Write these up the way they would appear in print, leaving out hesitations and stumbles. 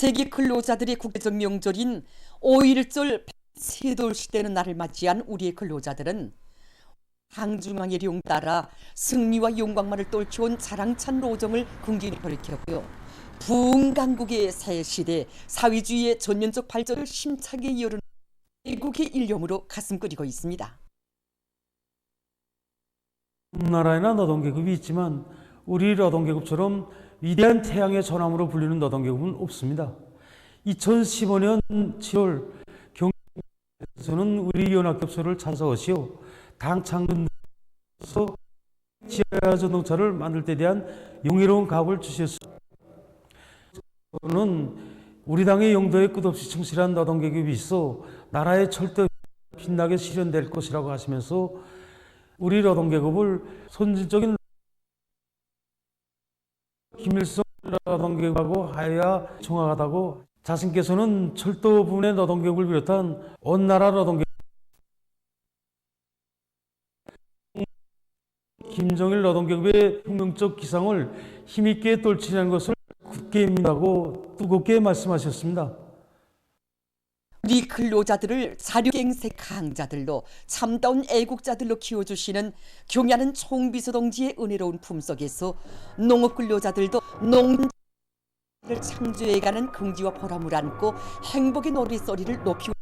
세계 근로자들의 국제적 명절인 5.1절 세돌시되는 날을 맞이한 우리의 근로자들은 상중앙의 룡 따라 승리와 영광만을 떨쳐온 자랑찬 로정을 긍지히 벌켰고요. 부흥 강국의 새 시대 사회주의의 전면적 발전을 힘차게 이어르는 애국의 일념으로 가슴 끓이고 있습니다. 나라에나 노동계급이 있지만 우리 노동계급처럼 위대한 태양의 전함으로 불리는 노동계급은 없습니다. 2015년 7월 경에서는 우리 연합협소를 찾아오시오 당 창건에서 지하자동차를 만들 때 대한 용의로운 각오를 주셨습니다. 저는 우리 당의 용도에 끝없이 충실한 노동계급이 있어 나라의 절대 빛나게 실현될 것이라고 하시면서 우리 노동계급을 선진적인 김일성 노동계급하고 하여야 정확하다고 자신께서는 철도 부문의 노동계급을 비롯한 온 나라 노동계급 김정일 노동계급의 혁명적 기상을 힘있게 떨치는 것을 굳게 믿는다고 뜨겁게 말씀하셨습니다. 우리 근로자들을 자유갱생 강자들로 참다운 애국자들로 키워주시는 경야는 총비서동지의 은혜로운 품속에서 농업 근로자들도 농민을 창조해가는 긍지와 보람을 안고 행복의 노랫소리를 높이고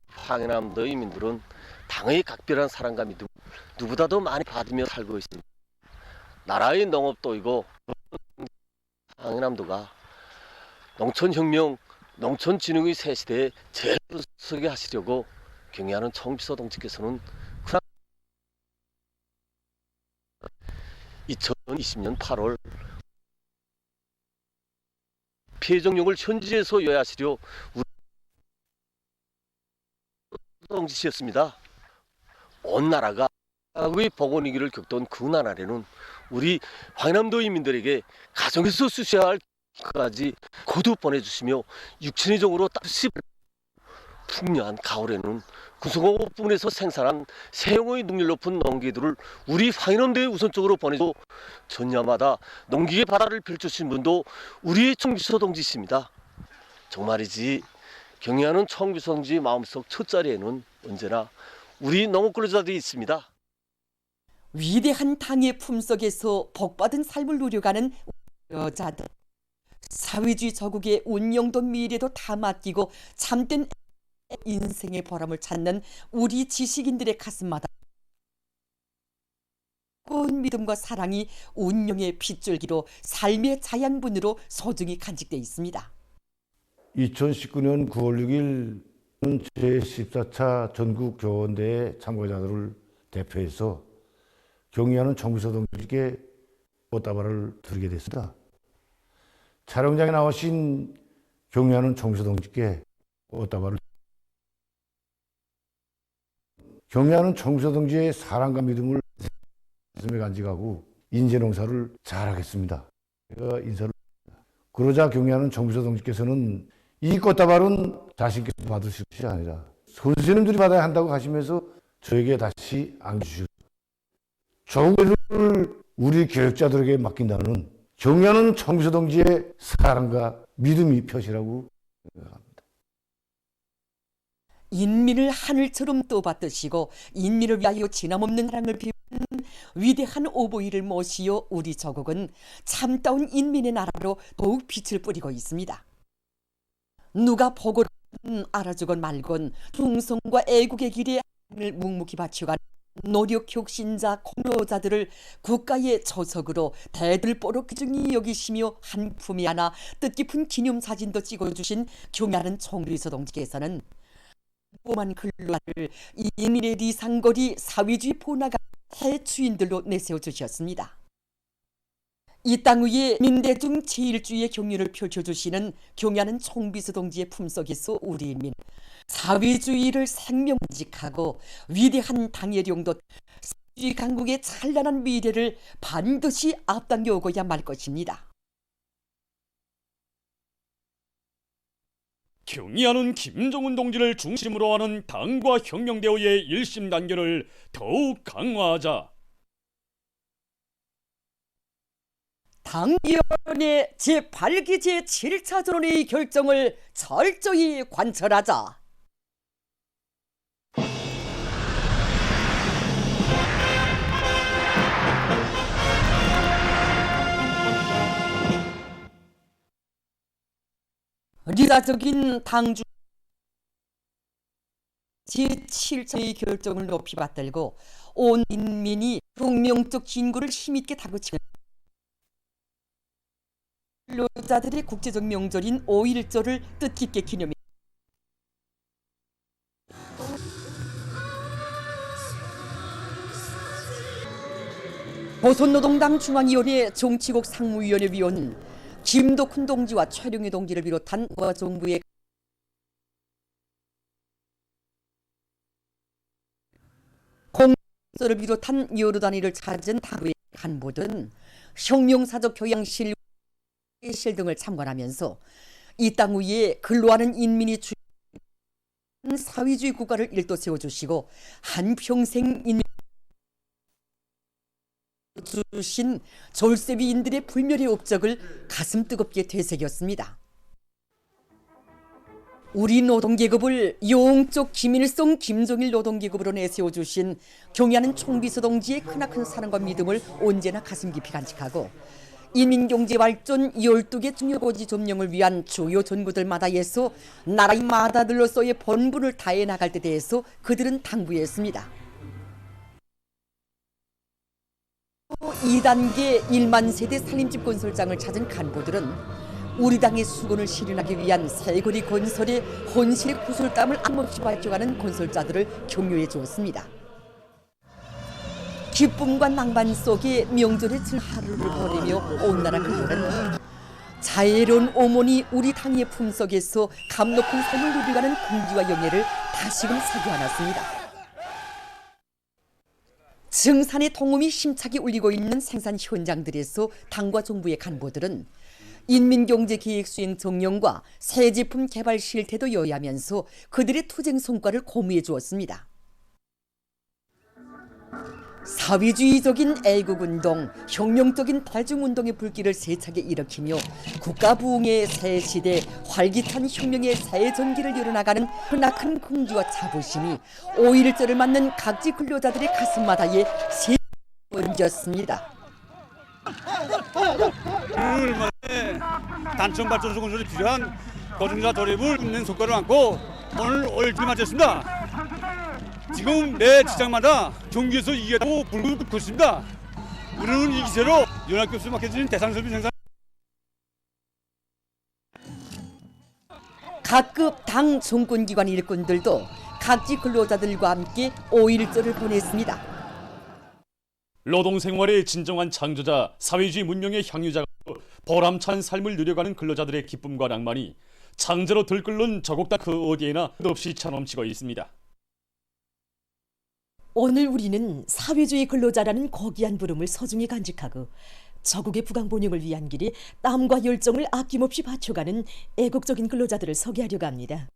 황해남 노인민들은 당의 각별한 사랑과 믿음 누구보다도 많이 받으며 살고 있습니다. 나라의 농업도이고 황해남도가 농촌혁명, 농촌진흥의 새 시대에 제일 서게 하시려고 경의하는 총비서동지께서는 2020년 8월 피해정령을 현지에서 요하시려 동지셨습니다. 온 나라가 의 복원위기를 겪던 그 나날에는 우리 황해남도 인민들에게 가정에서 쓰셔야 할 까지 거듭 보내주시며 육신의 정으로 따뜻이 풍요한 가을에는 구성업 부문에서 생산한 세형의 능률 높은 농기들을 우리 황해남도에 우선적으로 보내고 전야마다 농기의 바다를 펼쳐주신 분도 우리의 총비서 동지십니다. 정말이지 경의하는 총비서 동지 마음속 첫 자리에는 언제나 우리 농업 근로자들이 있습니다. 위대한 당의 품속에서 복받은 삶을 누려가는 여자들, 사회주의 저국의 운영도 미래도 다 맡기고 참된 인생의 보람을 찾는 우리 지식인들의 가슴마다 온 믿음과 사랑이 운명의 핏줄기로 삶의 자양분으로 소중히 간직되어 있습니다. 2019년 9월 6일은 제14차 전국교원대회 참가자들을 대표해서 경의하는 총비서 동지께 꽃다발을 드리게 됐습니다. 촬영장에 나오신 경의하는 총비서 동지께 꽃다발을 경의하는 총비서 동지의 사랑과 믿음을 가슴에 간직하고 인재농사를 잘하겠습니다. 제가 인사를 그러자 경의하는 총비서 동지께서는 이 꽃다발은 자신께서 받으실 것이 아니라 선생님들이 받아야 한다고 하시면서 저에게 다시 안겨주셨습니다. 조국을 우리 교육자들에게 맡긴다는 경의하는 총비서 동지의 사랑과 믿음이 표시라고 생각합니다. 인민을 하늘처럼 떠받드시고 인민을 위하여 진함없는 사랑을 비우는 위대한 오보이를 모시어 우리 조국은 참다운 인민의 나라로 더욱 빛을 뿌리고 있습니다. 누가 보고 알아주건 말건 충성과 애국의 길에 힘을 묵묵히 바쳐간 노력 혁신자 공로자들을 국가의 조석으로 대들보록 귀중히 여기시며 한 품에 하나 뜻깊은 기념사진도 찍어주신 경의하는 총비서 동지께서는 오만 근로자를 인민의 리상거리 사회주의 포나가 해주인들로 내세워주셨습니다. 이 땅 위에 민대중 제1주의 경륜을 펼쳐주시는 경의하는 총비서 동지의 품속에서 우리 인민 사회주의를 생명직하고 위대한 당의 용도 사회주의 강국의 찬란한 미래를 반드시 앞당겨 오고야 말 것입니다. 경의하는 김정은 동지를 중심으로 하는 당과 혁명대오의 일심단결을 더욱 강화하자 당위원회 제8기 제7차 전원의 결정을 철저히 관철하자. 리다적인 당주 제7차의 결정을 높이 받들고 온 인민이 혁명적 진구를 힘있게 다그치는 근로자들의 국제적 명절인 5.1절을 뜻깊게 기념해 조선노동당 중앙위원회 정치국 상무위원회 위원 김덕훈 동지와 최룡희 동지를 비롯한 정부의 공서를 비롯한 여러 단위를 찾은 당부의 간부들은 혁명사적 교양실 등을 참관하면서 이 땅 위에 근로하는 인민이 사회주의 국가를 일도 세워주시고 한평생 인민 주신 졸세비인들의 불멸의 업적을 가슴 뜨겁게 되새겼습니다. 우리 노동계급을 영적 기밀성 김정일 노동계급으로 내세워주신 경의하는 총비서 동지의 크나큰 사랑과 믿음을 언제나 가슴 깊이 간직하고 인민경제발전 12개 중요고지 점령을 위한 주요 전구들마다에서 나라의 마다들로서의 본분을 다해 나갈 때 대해서 그들은 당부했습니다. 2단계 1만 세대 살림집 건설장을 찾은 간부들은 우리 당의 수건을 실현하기 위한 새거리 건설에 혼신의 구슬땀을 아낌없이 발표하는 건설자들을 격려해 주었습니다. 기쁨과 낭만 속에 명절의 하루를 보내며 온 나라 그들은 자애로운 어머니 우리 당의 품속에서 감 높은 삶을 누려가는 공기와 영예를 다시금 새겨안았습니다. 증산의 통음이 힘차게 울리고 있는 생산 현장들에서 당과 정부의 간부들은 인민경제계획 수행 정령과 새 제품 개발 실태도 여야하면서 그들의 투쟁 성과를 고무해 주었습니다. 사회주의적인 애국운동, 혁명적인 대중운동의 불길을 세차게 일으키며 국가부흥의 새 시대, 활기찬 혁명의 새 전기를 열어나가는 크나큰 긍지와 자부심이 5.1절을 맞는 각지 근로자들의 가슴마다에 새겨졌습니다. 얼마에 단천 발전소 건설에 필요한 거중자 도립을 있는 성과를 안고 오늘 5.1절 마쳤습니다. 지금 매 직장마다 경기에서 이기겠다고 불을 끓고 있습니다. 우리는 이 기세로 연합교수 마케팅 대상설비 생산 각급 당 정권기관 일꾼들도 각지 근로자들과 함께 5.1절을 보냈습니다. 노동생활의 진정한 창조자, 사회주의 문명의 향유자가 보람찬 삶을 누려가는 근로자들의 기쁨과 낭만이 창조로 들끓는 저곡 땅 그 어디에나 끝없이 차넘치고 있습니다. 오늘 우리는 사회주의 근로자라는 고귀한 부름을 소중히 간직하고 저국의 부강 번영을 위한 길에 땀과 열정을 아낌없이 바쳐가는 애국적인 근로자들을 소개하려고 합니다.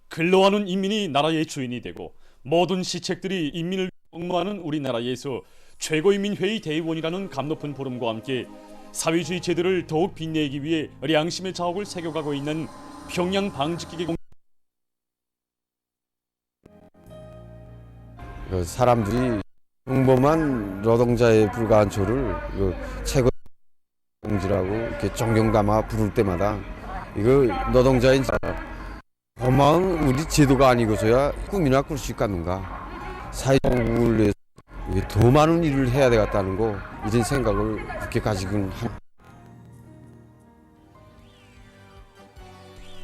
근로하는 인민이 나라의 주인이 되고 모든 시책들이 인민을 옹호하는 우리나라에서 최고인민회의 대의원이라는 감높은 부름과 함께 사회주의 제도를 더욱 빛내기 위해 양심의 자옥을 새겨가고 있는 평양 방직기계 사람들이 평범한 노동자에 불과한 저를 최고 동지라고 이렇게 존경 담아 부를 때마다 이거 노동자인 고마운 우리 제도가 아니고서야 꿈이나 꿀 수 있겠는가. 사회적을 위해서 더 많은 일을 해야 되겠다는 거 이런 생각을 그렇게 가지고는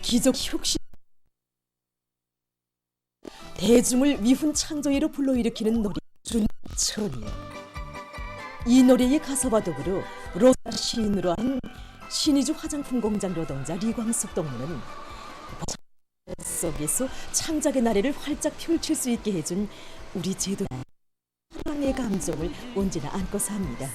기적 혁신 대중을 미훈 창조회로 불러일으키는 노래 준천이. 이 노래의 가사와 더불어 로사 시인으로 한 신의주 화장품 공장 노동자 리광석 동무는 속에서 창작의 나래를 활짝 펼칠 수 있게 해준 우리 제도 사랑의 감정을 언제나 안고 삽니다.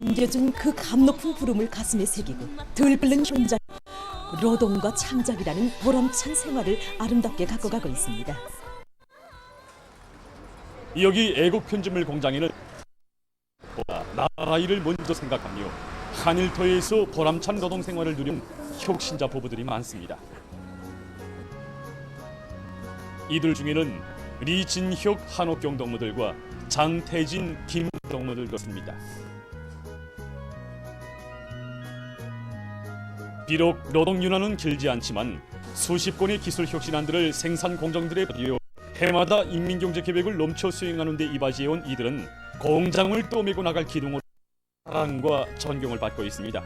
안겨준 그 감높은 부름을 가슴에 새기고 들끓는 현장 노동과 창작이라는 보람찬 생활을 아름답게 가꿔가고 있습니다. 여기 애국 편집물 공장에는 보다 나라 일을 먼저 생각하며 한일터에서 보람찬 노동 생활을 누린 혁신자 부부들이 많습니다. 이들 중에는 리진혁 한옥경 동무들과 장태진 김 동무들도 있습니다. 비록 노동 윤환은 길지 않지만 수십 건의 기술 혁신안들을 생산 공정들에 발휘하여 해마다 인민경제 계획을 넘쳐 수행하는 데 이바지해온 이들은 공장을 떠밀고 나갈 기둥으로 사랑과 존경을 받고 있습니다.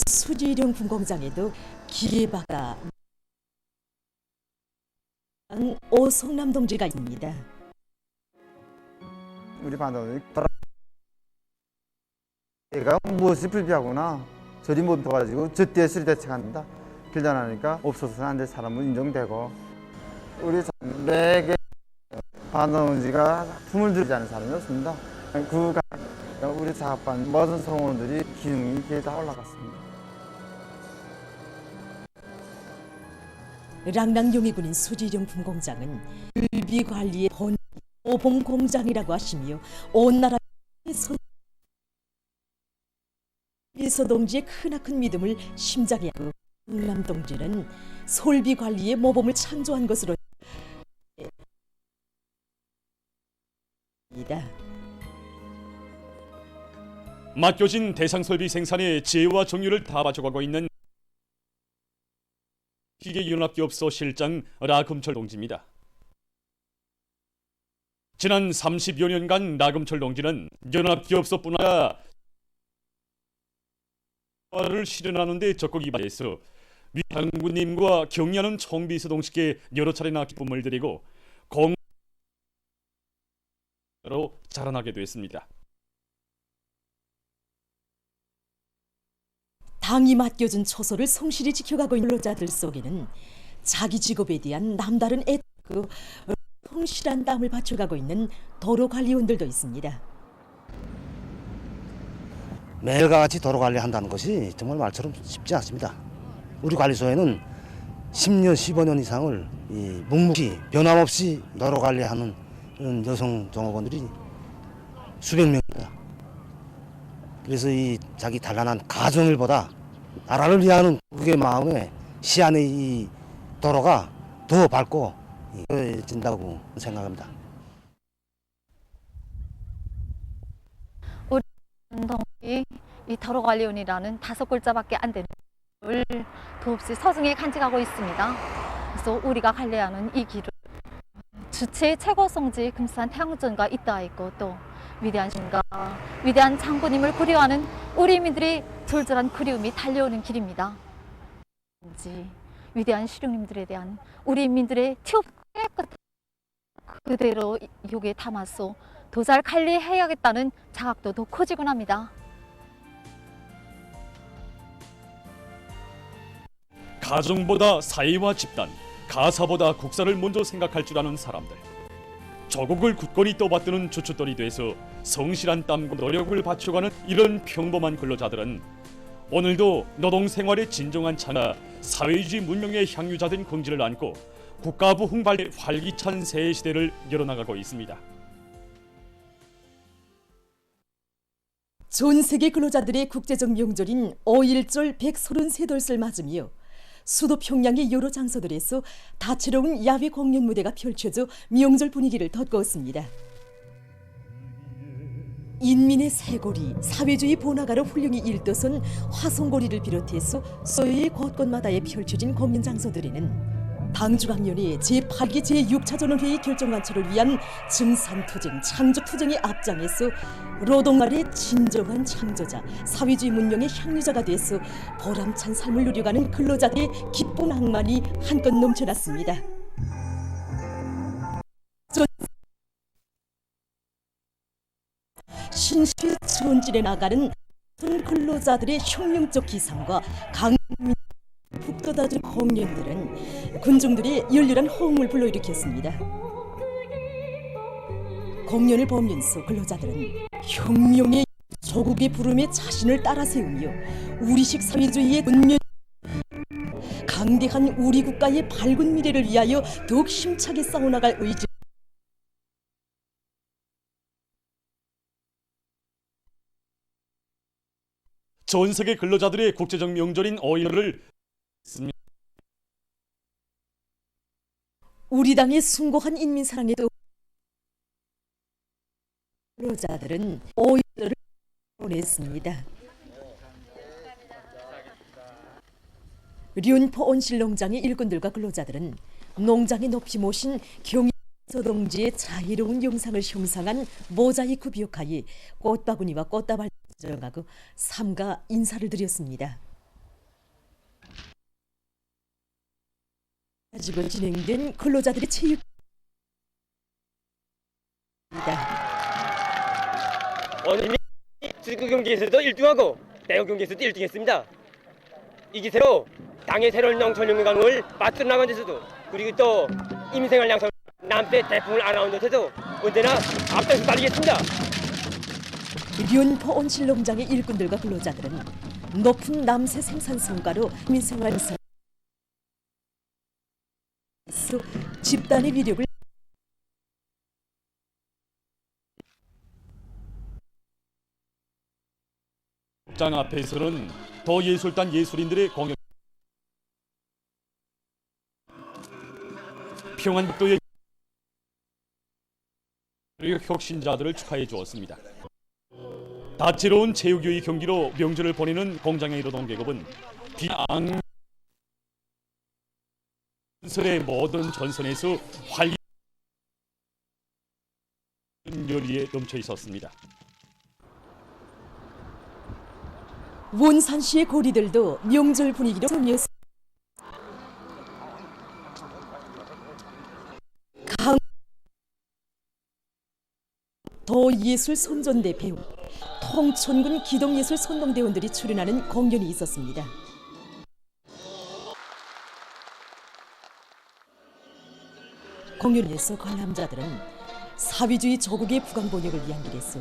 수지령 군공장에도 기계바가 오성남 동지가 있습니다. 우리 반도는 얘가 무엇이 불비하거나 저리 못 떠가지고 저 뒤에 수리대책합니다. 길다나니까 없어서는 안 될 사람은 인정되고 우리 내게 반도지가 품을 들이지 않은 사람이 없습니다. 우리 사업반 모든 성원들이 기능이 이렇게 다 올라갔습니다. 랑랑용의군인 수지령 군공장은 율비 관리의 오봉 공장이라고 하시며 온 나라의 이서동지의 크나큰 믿음을 심장에 하고 흥남동지는 솔비 관리의 모범을 창조한 것으로 입니다. 맡겨진 대상설비 생산의 지혜와 정률을 다 바쳐가고 있는 기계연합기업소 실장 라금철 동지입니다. 지난 30여 년간 라금철 동지는 연합기업소뿐 아니라 를 실현하는 데 적극 이바지해서 위 장군님과 격려하는 총비서 동지께 여러 차례나 기쁨을 드리고 공로 자라나게 됐습니다. 당이 맡겨준 초소를 성실히 지켜가고 있는 근로자들 속에는 자기 직업에 대한 남다른 애그 성실한 땀을 바쳐가고 있는 도로관리원들도 있습니다. 매일과 같이 도로 관리한다는 것이 정말 말처럼 쉽지 않습니다. 우리 관리소에는 10년, 15년 이상을 묵묵히 변함없이 도로 관리하는 이런 여성 종업원들이 수백 명입니다. 그래서 이 자기 단란한 가정일보다 나라를 위하는 국의 마음에 시안의 이 도로가 더 밝고 진다고 생각합니다. 우리 동이 이 도로관리원이라는 5글자밖에 안 되는 걸 더없이 소중히 간직하고 있습니다. 그래서 우리가 관리하는 이 길을 주체의 최고 성지 금산 태양전과 있다있고 또 위대한 신과 위대한 장군님을 그리워하는 우리 민들의 절절한 그리움이 달려오는 길입니다. 위대한 시령님들에 대한 우리 민들의 깨끗한 그대로 여기에 담아서 더 잘 관리해야겠다는 자각도 더 커지곤 합니다. 가정보다 사회와 집단, 가사보다 국사를 먼저 생각할 줄 아는 사람들. 조국을 굳건히 떠받드는 주춧돌이 돼서 성실한 땀과 노력을 바쳐가는 이런 평범한 근로자들은 오늘도 노동생활의 진정한 창과 사회주의 문명의 향유자된 긍지를 안고 국가 부흥발의 활기찬 새 시대를 열어나가고 있습니다. 전 세계 근로자들의 국제적 명절인 5.1절 133돌을 맞으며 수도 평양의 여러 장소들에서 다채로운 야외 공연 무대가 펼쳐져 명절 분위기를 돋구었습니다. 인민의 쇄골이 사회주의 번화가로 훌륭히 일떠선 화성고리를 비롯해서 서해의 곳곳마다에 펼쳐진 공연 장소들에는 당주강연의 제8기 제6차 전원회의 결정관철을 위한 증산투쟁, 창조투쟁의 앞장에서 노동날의 진정한 창조자, 사회주의 문명의 향유자가 돼서 보람찬 삶을 누려가는 근로자들의 기쁜 낭만이 한껏 넘쳐났습니다. 신실 전진에 나가는 근로자들의 혁명적 기상과 강민 북돋아준 공연들은 군중들이 열렬한 호응을 불러일으켰습니다. 공연을 보면서 근로자들은 혁명의 조국의 부름에 자신을 따라 세우며 우리식 사회주의의 문명 강대한 우리 국가의 밝은 미래를 위하여 더욱 힘차게 싸워나갈 의지. 전 세계 근로자들의 국제적 명절인 어이날을 우리 당의 숭고한 인민사랑에도 근로자들은 어이날을 보냈습니다. 륜포 온실농장의 일꾼들과 근로자들은 농장에 높이 모신 경서동지의 자유로운 영상을 형상한 모자이크 벽화에 꽃바구니와 꽃다발을 정하고 삼가 인사를 드렸습니다. 가지고 진행된 근로자들의 체육 오늘 축구 경기에서도 1등하고 배구 경기에서도 1등했습니다. 이 기세로 당의 새로운 영천혁명을 맞들어 나간 데서도 그리고 또 임생활 양성 남대 대풍을 안아온 데서도 언제나 앞장서 달리겠습니다. 륜포 온실농장의 일꾼들과 근로자들은 높은 남새 생산 성과로 민생활에서 집단의 위력을 장 앞에서는 더 예술단 예술인들의 공연 평안북도의 혁신자들을 축하해 주었습니다. 다채로운 체육교의 경기로 명절을 보내는 공장의 노동계급은 비앙설의 모든 전선에서 활기 열의에 넘쳐 있었습니다. 원산시의 고리들도 명절 분위기로 섬겼습니다. 더 예술 선전대 배우, 통천군 기동예술 선동대원들이 출연하는 공연이 있었습니다. 공연에서 관람자들은 사회주의 조국의 부강번역을 위한 길에서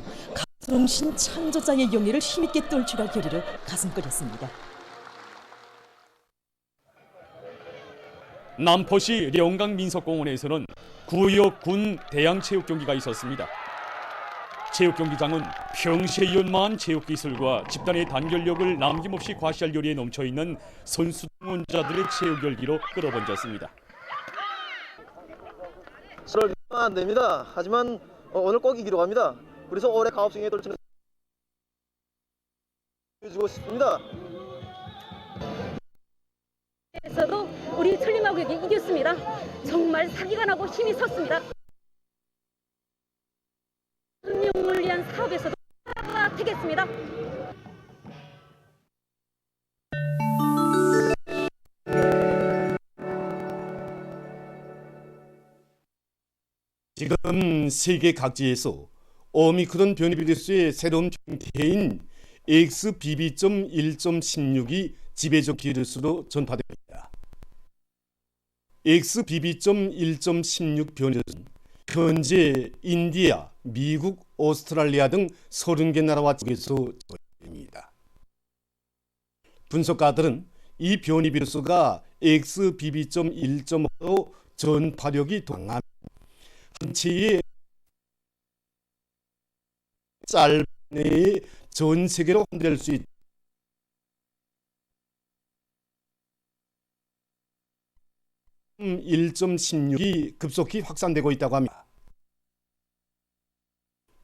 가정신 창조자의 영예를 힘있게 떨쳐갈 결의로 가슴끓였습니다. 남포시 령강 민속공원에서는 구역 군 대양 체육 경기가 있었습니다. 체육 경기장은 평시에 연마한 체육 기술과 집단의 단결력을 남김없이 과시할 요리에 넘쳐 있는 선수 응원자들의 체육 열기로 끌어번졌습니다. 설마 안 됩니다. 하지만 오늘 꼭 이기로 갑니다. 그래서 올해 가업승에 돌진을 해주고 싶습니다. 에서도 우리 천리마구에게 이겼습니다. 정말 사기가 나고 힘이 섰습니다. 혁명을 위한 사업에서도 하나가 되겠습니다. 지금 세계 각지에서 오미크론 변이 비루스의 새로운 형태인 XBB.1.16이 지배적 비루스로 전파됩니다. XBB.1.16 변이는 현재 인디아, 미국, 오스트랄리아 등 30개 나라와 지역에서 전파됩니다. 분석가들은 이 변이 비루스가 XBB.1.5로 전파력이 강한 한치의 짧은 내에 전 세계로 확대될 수 있다. 1.16이 급속히 확산되고 있다고 합니다.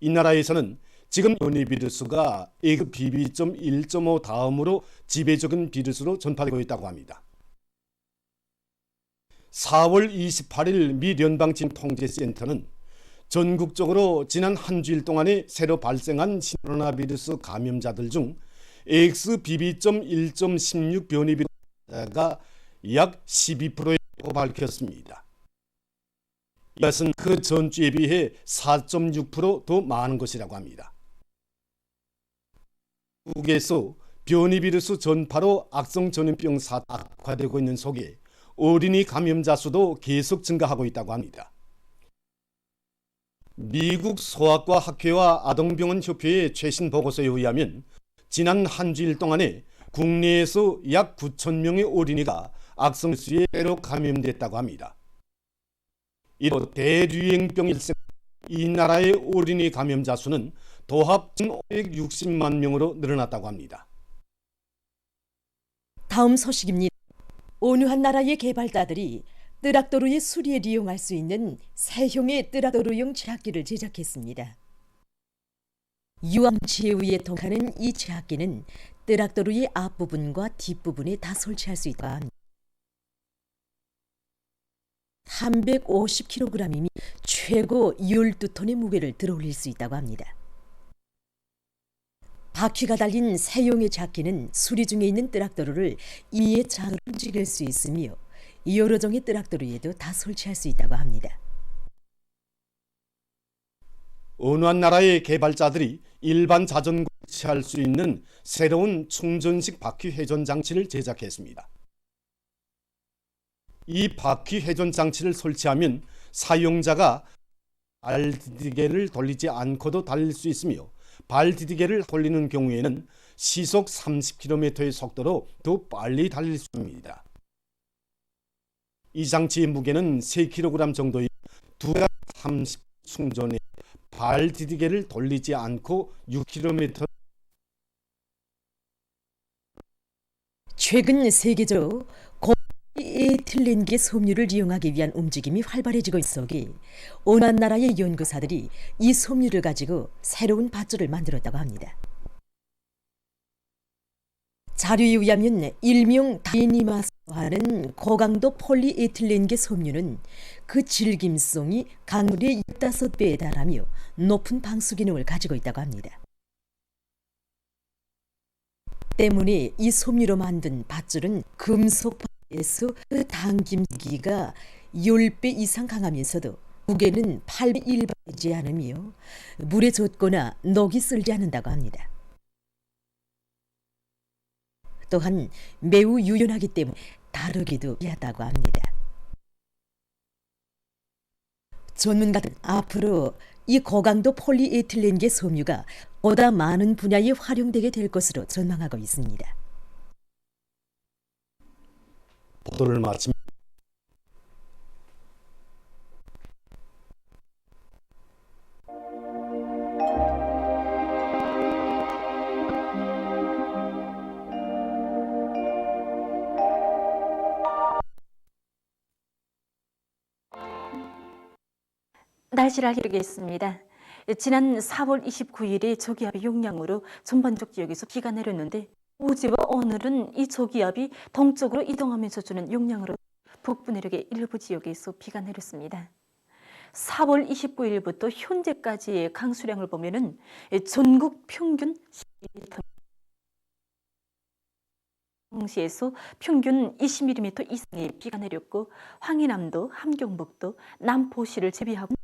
이 나라에서는 지금 변이 비루스가 XBB.1.5 다음으로 지배적인 비루스로 전파되고 있다고 합니다. 4월 28일 미 연방진통제센터는 전국적으로 지난 한 주일 동안에 새로 발생한 코로나 비루스 감염자들 중 XBB.1.16 변이 비루스가 약 12%라고 밝혔습니다. 이것은 그 전주에 비해 4.6% 더 많은 것이라고 합니다. 미국에서 변이 비루스 전파로 악성 전염병 사태가 악화되고 있는 속에 어린이 감염자 수도 계속 증가하고 있다고 합니다. 미국 소아과 학회와 아동병원 협회의 최신 보고서에 의하면 지난 한 주일 동안에 국내에서 약 9천 명의 어린이가 악성수에 때로 감염됐다고 합니다. 이로 대류행병이 발생 이 나라의 어린이 감염자 수는 도합 1,560만 명으로 늘어났다고 합니다. 다음 소식입니다. 온유한 나라의 개발자들이 뜨락도루의 수리에 이용할 수 있는 새형의 뜨락도루용 제압기를 제작했습니다. 유황지에 의해 통하는 이 제압기는 뜨락도루의 앞부분과 뒷부분에 다 설치할 수 있다고 합니다. 350kg이면 최고 12톤의 무게를 들어올릴 수 있다고 합니다. 바퀴가 달린 새용의 제압기는 수리 중에 있는 뜨락도루를 임의의 장으로 움직일 수 있으며 여러 종의 뜨락도루에도 다 설치할 수 있다고 합니다. 온유한 나라의 개발자들이 일반 자전거를 설치할 수 있는 새로운 충전식 바퀴 회전 장치를 제작했습니다. 이 바퀴 회전 장치를 설치하면 사용자가 발 디디개를 돌리지 않고도 달릴 수 있으며 발 디디개를 돌리는 경우에는 시속 30km의 속도로 더 빨리 달릴 수 있습니다. 이 장치의 무게는 3kg 정도의 2가 30 충전에 발 디디개를 돌리지 않고 6km. 최근 세계적으로 에틸렌계 섬유를 이용하기 위한 움직임이 활발해지고 있어기 온유한 나라의 연구사들이 이 섬유를 가지고 새로운 밧줄을 만들었다고 합니다. 자료에 의하면 일명 다이니마스하는 고강도 폴리에틸렌계 섬유는 그 질김성이 강물의 15배에 달하며 높은 방수 기능을 가지고 있다고 합니다. 때문에 이 섬유로 만든 밧줄은 금속 에서 그 당김기가 10배 이상 강하면서도 무게는 8배 1배지 않으며 물에 젖거나 녹이 쓸지 않는다고 합니다. 또한 매우 유연하기 때문에 다루기도 하다고 합니다. 전문가들은 앞으로 이 고강도 폴리에틸렌계 섬유가 보다 많은 분야에 활용되게 될 것으로 전망하고 있습니다. 보도를 마칩니다. 날씨를 알리겠습니다. 지난 4월 29일에 저기압의 영향으로 전반적 지역에서 비가 내렸는데 어제와 오늘은 이 저기압이 동쪽으로 이동하면서 주는 영향으로 북부 내륙의 일부 지역에서 비가 내렸습니다. 4월 29일부터 현재까지의 강수량을 보면은 전국 평균 10mm, 시에서 평균 20mm 이상의 비가 내렸고 황해남도, 함경북도, 남포시를 제외하고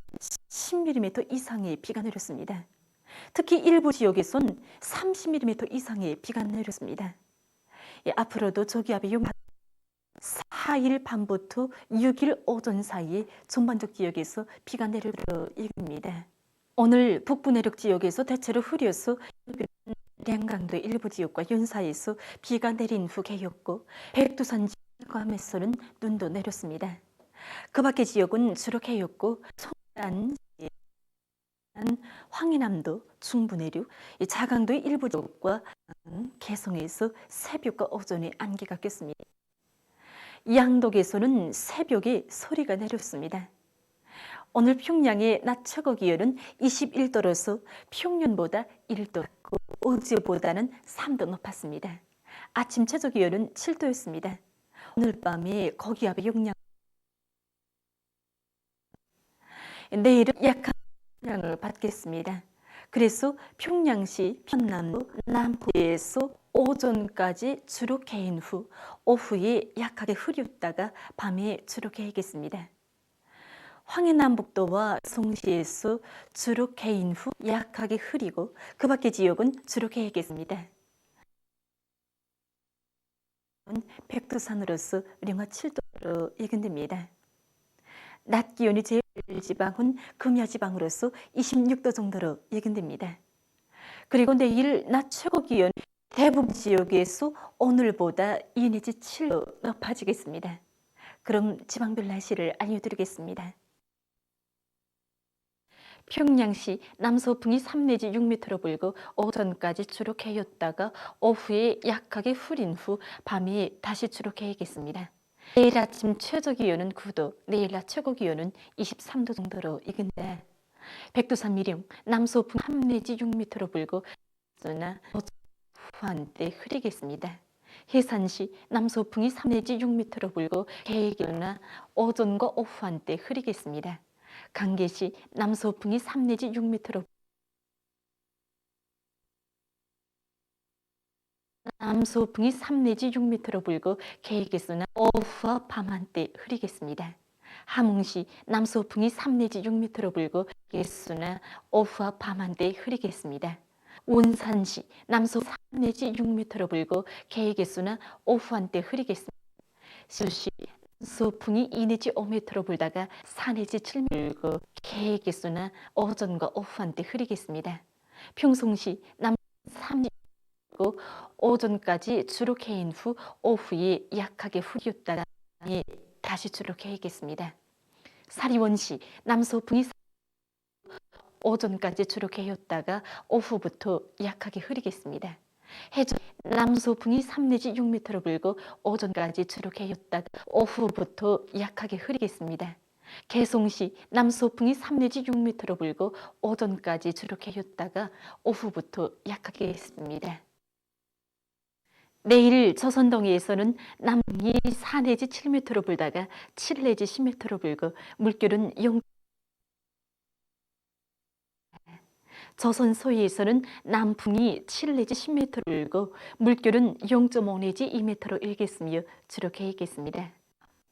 10mm 이상의 비가 내렸습니다. 특히 일부 지역에선 30mm 이상의 비가 내렸습니다. 앞으로도 저기압의 영향 4일 밤부터 6일 오전 사이에 전반적 지역에서 비가 내릴 것으로 예상됩니다. 오늘 북부 내륙 지역에서 대체로 흐려서 량강도 일부 지역과 연사에서 비가 내린 후 개였고 백두산 지역감에서는 눈도 내렸습니다. 그 밖의 지역은 주로 개였고 서안, 황해남도, 중부 내륙, 자강도의 일부 지역과 개성에서 새벽과 오전에 안개가 꼈습니다. 양독에서는 새벽에 소리가 내렸습니다. 오늘 평양의 낮 최고 기온은 21도로서 평년보다 1도 낮고 어제보다는 3도 높았습니다. 아침 최저 기온은 7도였습니다. 오늘 밤에 고기압의 영향, 내일은 약한 영향을 받겠습니다. 그래서 평양시 편남도 남포에서 오전까지 주로 개인 후 오후에 약하게 흐렸다가 밤에 주로 개겠습니다. 황해남북도와 송시에서 주로 개인 후 약하게 흐리고 그 밖의 지역은 주로 개겠습니다. 백두산으로서 영하 7도로 예견됩니다. 낮 기온이 제일 지방은 금야지방으로서 26도 정도로 예견됩니다. 그리고 내일 낮 최고 기온 대부분 지역에서 오늘보다 2 내지 7도 높아지겠습니다. 그럼 지방별 날씨를 알려드리겠습니다. 평양시 남서풍이 3 내지 6m로 불고 오전까지 주로 개였다가 오후에 약하게 흐린 후 밤에 다시 주로 개겠습니다. 내일 아침 최저 기온은 9도, 내일 낮 최고 기온은 23도 정도로 익은다. 백두산 미령 남서풍 3 내지 6m로 불고 그러나 후한때 흐리겠습니다. 해산시 남서풍이 3 내지 6m로 불고 개기나 오전과 오후 한때 흐리겠습니다. 강계시 남서풍이 3 내지 6m로 남서풍이 3 내지 6m로 불고 개개수나 오후와 밤 한때 흐리겠습니다. 함흥시 남서풍이 3 내지 6m로 불고 개수나 오후와 밤 한때 흐리겠습니다. 온산시 남서 3 내지 6m로 불고 개개수나 오후 한때 흐리겠습니다. 수시 소풍이 2 내지 5m로 불다가 4 내지 7m 불고 개개수나 오전과 오후 한때 흐리겠습니다. 평송시 남 3 내지 오전까지 주로 개인 후 오후에 약하게 흐렸다가 다시 주로 개겠습니다. 사리원시 남서풍이 오전까지 주로 개였다가 오후부터 약하게 흐리겠습니다. 해전 남서풍이 3 내지 6m로 불고 오전까지 주로 개였다가 오후부터 약하게 흐리겠습니다. 개송시 남서풍이 3 내지 6m로 불고 오전까지 주로 개였다가 오후부터 약하게 했습니다. 내일 저선동해에서는 남풍이 4 내지 7m로 불다가 7 내지 10m로 불고 물결은 0. 저선 서해에서는 남풍이 7 내지 10m로 불고 물결은 0.5 내지 2m로 일겠으며 주로 개겠습니다.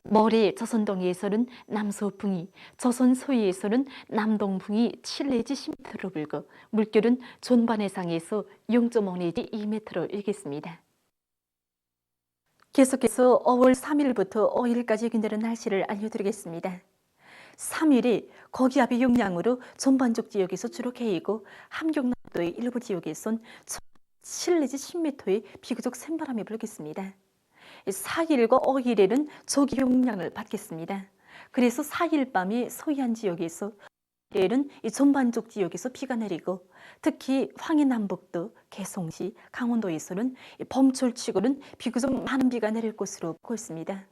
모레 저선동해에서는 남서풍이, 저선 서해에서는 남동풍이 7 내지 10m로 불고 물결은 존반 해상에서 0.5 내지 2m로 일겠습니다. 계속해서 5월 3일부터 5일까지 그날의 날씨를 알려드리겠습니다. 3일이 고기압의 영향으로 전반적 지역에서 주로 개이고 함경남도의 일부 지역에선 7 내지 10m의 비교적 센 바람이 불겠습니다. 4일과 5일에는 저기 영향을 받겠습니다. 그래서 4일 밤에 서해안 지역에서 내일은 전반적 지역에서 비가 내리고 특히 황해남북도, 개송시, 강원도에서는 봄철치고는 비교적 많은 비가 내릴 것으로 보고 있습니다.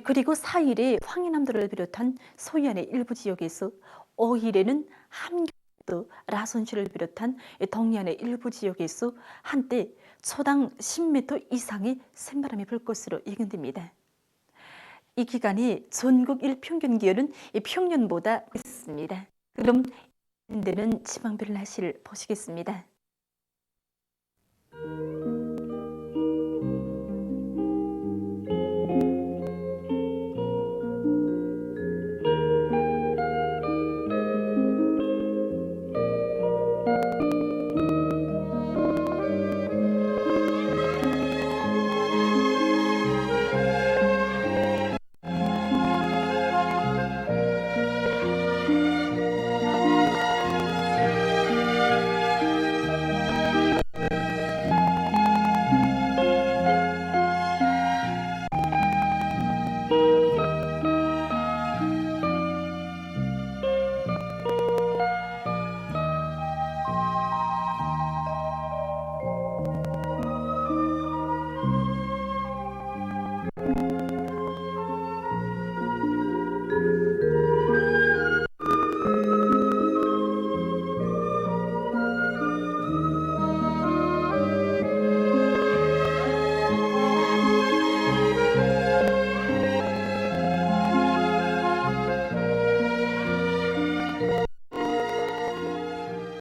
그리고 4일에 황해남도를 비롯한 서해안의 일부 지역에서 5일에는 함경도, 라선시를 비롯한 동해안의 일부 지역에서 한때 초당 10m 이상의 센바람이 불 것으로 예견됩니다. 이 기간이 전국 일평균 기온은 평년보다 있습니다. 그럼 이제는 지방별 날씨를 보시겠습니다.